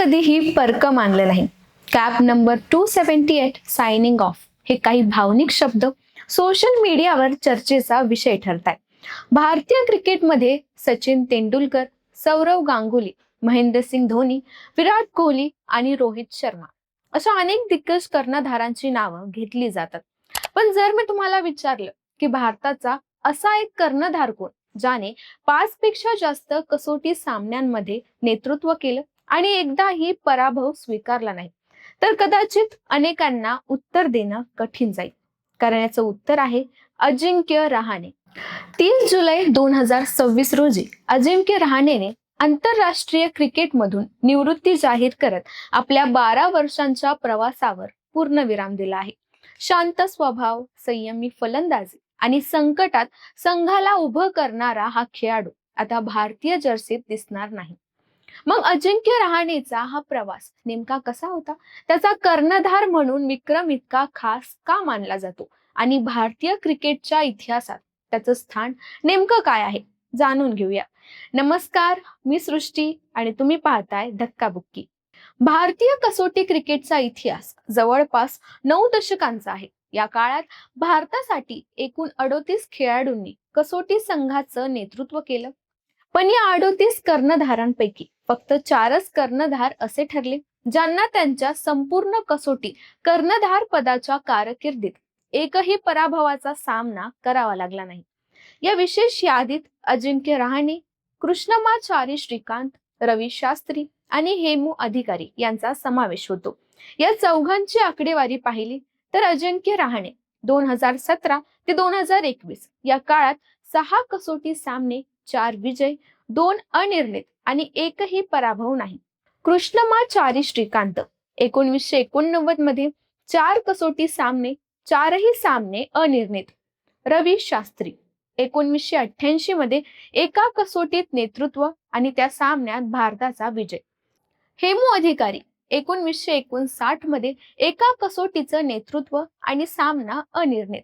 कधीही परक मानलं नाही. कॅप नंबर 278 सायनिंग ऑफ हे काही भावनिक शब्द सोशल मीडियावर चर्चेचा विषय ठरतायत. भारतीय क्रिकेटमध्ये सचिन तेंडुलकर, सौरव गांगुली, महेंद्रसिंग धोनी, विराट कोहली आणि रोहित शर्मा अशा अनेक दिग्गज कर्णधारांची नावं घेतली जातात. पण जर मी तुम्हाला विचारलं की भारताचा असा एक कर्णधार कोण ज्याने 5 पेक्षा जास्त कसोटी सामन्यांमध्ये नेतृत्व केलं आणि एकदाही पराभव स्वीकारला नाही, तर कदाचित अनेकांना उत्तर देणं कठीण जाईल. कारण याचं उत्तर आहे अजिंक्य रहाणे. 3 जुलै 2026 रोजी अजिंक्य रहाणेने आंतरराष्ट्रीय क्रिकेटमधून निवृत्ती जाहीर करत आपल्या 12 वर्षांच्या प्रवासावर पूर्णविराम दिला आहे. शांत स्वभाव, संयमी फलंदाजी आणि संकटात संघाला उभं करणारा हा खेळाडू आता भारतीय जर्सीत दिसणार नाही. मग अजिंक्य रहाणेचा हा प्रवास नेमका कसा होता? त्याचा कर्णधार म्हणून विक्रम इतका खास का मानला जातो? आणि भारतीय क्रिकेटच्या इतिहासात त्याचं स्थान नेमकं काय आहे? जाणून घेऊया. नमस्कार, मी सृष्टी आणि तुम्ही पाहताय धक्काबुक्की. भारतीय कसोटी क्रिकेटचा इतिहास जवळपास 9 दशकांचा आहे. या काळात भारतासाठी एकूण 38 खेळाडूंनी कसोटी संघाचं नेतृत्व केलं. पण या 38 कर्णधारांपैकी फक्त 4च कर्णधार असे ठरले ज्यांना त्यांच्या संपूर्ण कसोटी कर्णधार पदाच्या कारकिर्दीत एकही पराभवाचा सामना करावा लागला नाही. या विशेष यादीत अजिंक्य रहाणे, कृष्णमाचारी श्रीकांत, रवी शास्त्री आणि हेमू अधिकारी यांचा समावेश होतो. या चौघांची आकडेवारी पाहिली तर अजिंक्य रहाणे 2017 ते 2021 या काळात 6 कसोटी सामने, 4 विजय, 2 अनिर्णित आणि एकही पराभव नाही. कृष्णमाचारी श्रीकांत 1989 मध्ये 4 कसोटी सामने, 4ही सामने अनिर्णित. रवी शास्त्री 1988 मध्ये एका कसोटीत नेतृत्व आणि त्या सामन्यात भारताचा विजय. हेमू अधिकारी 1959 मध्ये एका कसोटीचं नेतृत्व आणि सामना अनिर्णित.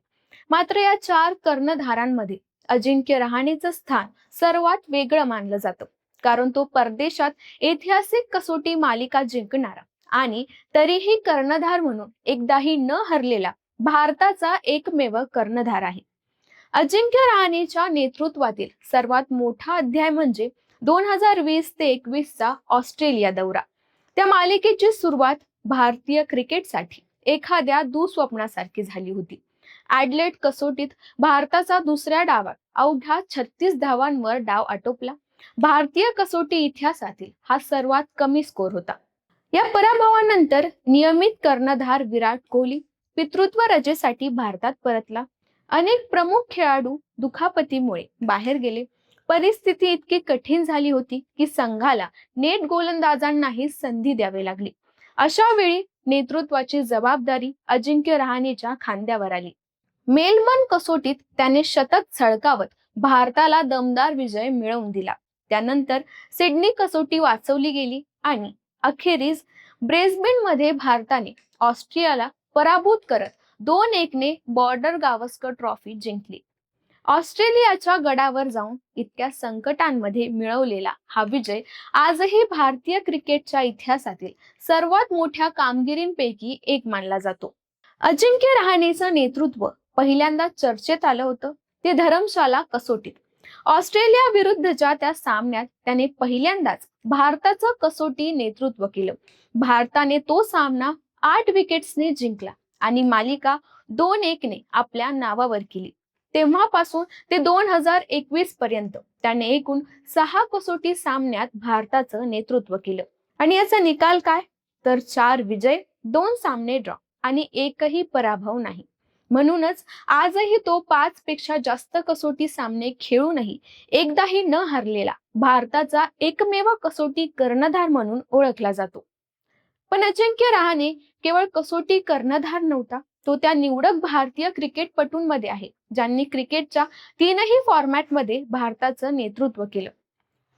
मात्र या 4 कर्णधारांमध्ये अजिंक्य रहाणेचं स्थान सर्वात वेगळं मानलं जातं, कारण तो परदेशात ऐतिहासिक कसोटी मालिका जिंकणारा आणि तरीही कर्णधार म्हणून एकदाही न हरलेला भारताचा एकमेव कर्णधार आहे. अजिंक्य रहाणेच्या नेतृत्वातील सर्वात मोठा अध्याय म्हणजे 2020 ते 21 चा ऑस्ट्रेलिया दौरा. त्या मालिकेची सुरुवात भारतीय क्रिकेटसाठी एखाद्या दुःस्वप्नासारखी झाली होती. ॲडलेड कसोटीत भारताचा दुसऱ्या डावात अवघ्या 36 धावांवर डाव आटोपला. भारतीय कसोटी इतिहासातील हा सर्वात कमी स्कोर होता. या पराभवानंतर नियमित कर्णधार विराट कोहली पितृत्व रजेसाठी भारतात परतला. अनेक प्रमुख खेळाडू दुखापतीमुळे बाहेर गेले. परिस्थिती इतकी कठीण झाली होती की संघाला नेट गोलंदाजांनाही संधी द्यावी लागली. अशा वेळी नेतृत्वाची जबाबदारी अजिंक्य रहाणेच्या खांद्यावर आली. मेलबर्न कसोटीत त्याने शतक झळकावत भारताला दमदार विजय मिळवून दिला. त्यानंतर सिडनी कसोटी वाचवली गेली आणि अखेरीस ब्रिस्बेनमध्ये भारताने ऑस्ट्रेलियाला पराभूत करत 2-1 ने बॉर्डर गावस्कर ट्रॉफी जिंकली. ऑस्ट्रेलियाच्या गडावर जाऊन इतक्या संकटांमध्ये मिळवलेला हा विजय आजही भारतीय क्रिकेटच्या इतिहासातील सर्वात मोठ्या कामगिरींपैकी एक मानला जातो. अजिंक्य रहाणेचं नेतृत्व पहिल्यांदा चर्चेत आलं होतं ते धरमशाला कसोटीत. ऑस्ट्रेलिया विरुद्धच्या त्या सामन्यात त्याने पहिल्यांदाच भारताचं कसोटी नेतृत्व केलं. भारताने तो सामना 8 विकेट्सने जिंकला आणि मालिका 2-1 ने आपल्या नावावर केली. तेव्हापासून ते 2021 पर्यंत त्याने एकूण 6 कसोटी सामन्यात भारताचं नेतृत्व केलं. आणि याचा निकाल काय? तर 4 विजय, 2 सामने ड्रॉ आणि एकही पराभव नाही. म्हणूनच आजही तो 5 पेक्षा जास्त कसोटी सामने खेळूनही एकदाही न हरलेला भारताचा एकमेव कसोटी कर्णधार म्हणून ओळखला जातो. पण अजिंक्य रहाणे केवळ कसोटी कर्णधार नव्हता, तो त्या निवडक भारतीय क्रिकेटपटूंमध्ये आहे ज्यांनी क्रिकेटच्या 3ही फॉर्मॅटमध्ये भारताचं नेतृत्व केलं.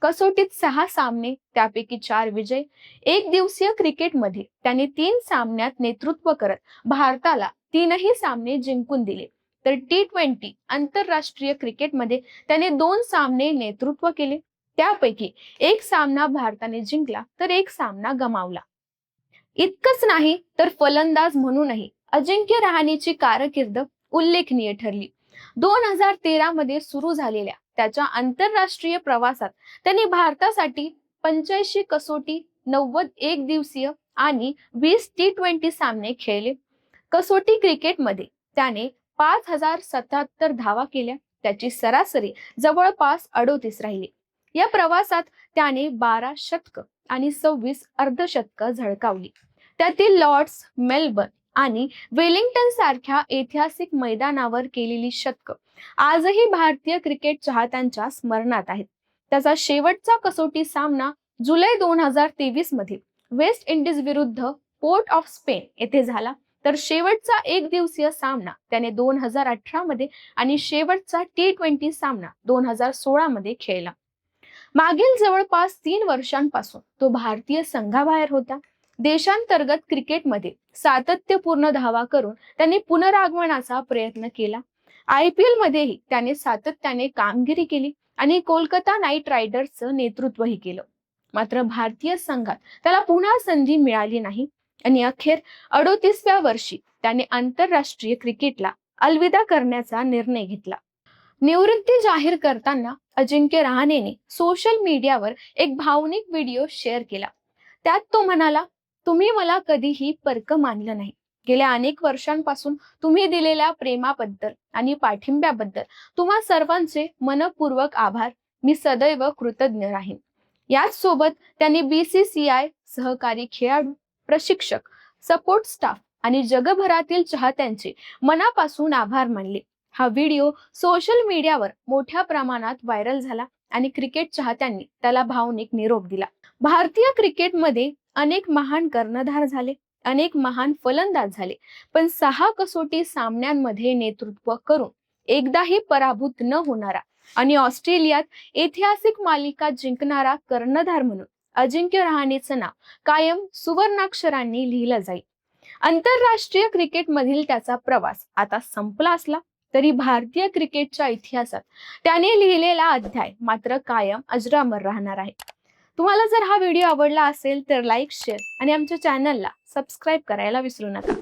कसोटीत 6 सामने, त्यापैकी 4 विजय. एक दिवसीय क्रिकेटमध्ये त्याने 3 सामन्यात नेतृत्व करत भारताला 3ही सामने जिंकून दिले. तर T20 आंतरराष्ट्रीय क्रिकेटमध्ये त्याने 2 सामने नेतृत्व केले. त्यापैकी एक सामना भारताने जिंकला तर एक सामना गमावला. इतकंच नाही तर फलंदाज म्हणूनही अजिंक्य रहाणेची कारकीर्द उल्लेखनीय ठरली. 2013 मध्ये सुरू झालेल्या त्याच्या आंतरराष्ट्रीय प्रवासात त्यांनी भारतासाठी 85 कसोटी, 90 एकदिवसीय आणि 20 T20 सामने खेळले. कसोटी क्रिकेटमध्ये त्याने 5077 धावा केल्या. त्याची सरासरी जवळपास 38 राहिली. या प्रवासात त्याने 12 शतकं आणि 26 अर्धशतकं झळकावली. त्यातील लॉर्ड्स, मेलबर्न आणि वेलिंग्टन सारख्या ऐतिहासिक मैदानावर केलेली शतकं आजही भारतीय क्रिकेट चाहत्यांच्या स्मरणात आहेत. त्याचा शेवटचा कसोटी सामना जुलै 2023 मध्ये वेस्ट इंडिज विरुद्ध पोर्ट ऑफ स्पेन येथे झाला. तर शेवटचा एकदिवसीय सामना त्याने 2018 मध्ये आणि शेवटचा T20 सामना 2016 मध्ये खेळला. मागील जवळपास 3 वर्षांपासून तो भारतीय संघाबाहेर होता. देशांतर्गत क्रिकेटमध्ये सातत्यपूर्ण धावा करून त्यांनी पुनरागमनाचा प्रयत्न केला. IPL मध्येही त्याने सातत्याने कामगिरी केली आणि कोलकाता नाईट रायडर्सचं नेतृत्वही केलं. मात्र भारतीय संघात त्याला पुन्हा संधी मिळाली नाही आणि अखेर 38व्या वर्षी त्याने आंतरराष्ट्रीय क्रिकेटला अलविदा करण्याचा निर्णय घेतला. निवृत्ती जाहीर करताना अजिंक्य रहाणेने सोशल मीडियावर एक भावनिक व्हिडिओ शेअर केला. त्यात तो म्हणाला, तुम्ही मला कधीही परक मानलं नाही. गेल्या अनेक वर्षांपासून तुम्ही दिलेल्या प्रेमाबद्दल आणि पाठिंब्याबद्दल तुम्हा सर्वांचे मनपूर्वक आभार. मी सदैव कृतज्ञ राहीन. याच सोबत त्यांनी BCCI, सहकारी खेळाडू, प्रशिक्षक, सपोर्ट स्टाफ आणि जगभरातील चाहत्यांचे मनापासून आभार मानले. हा व्हिडिओ सोशल मीडियावर मोठ्या प्रमाणात व्हायरल झाला आणि क्रिकेट चाहत्यांनी त्याला भावनिक निरोप दिला. भारतीय क्रिकेटमध्ये अनेक महान कर्णधार झाले, अनेक महान फलंदाज झाले, पण 6 कसोटी सामन्यांमध्ये नेतृत्व करून एकदाही पराभूत न होणारा आणि ऑस्ट्रेलियात ऐतिहासिक मालिका जिंकणारा कर्णधार म्हणून अजिंक्य रहाणेचं नाव कायम सुवर्णाक्षरांनी लिहिलं जाईल. आंतरराष्ट्रीय क्रिकेटमधील त्याचा प्रवास आता संपला असला तरी भारतीय क्रिकेटच्या इतिहासात त्याने लिहिलेला अध्याय मात्र कायम अजरामर राहणार आहे. तुम्हाला जर हा व्हिडिओ आवडला असेल तर लाईक, शेअर आणि आमच्या चॅनलला सबस्क्राईब करायला विसरू नका.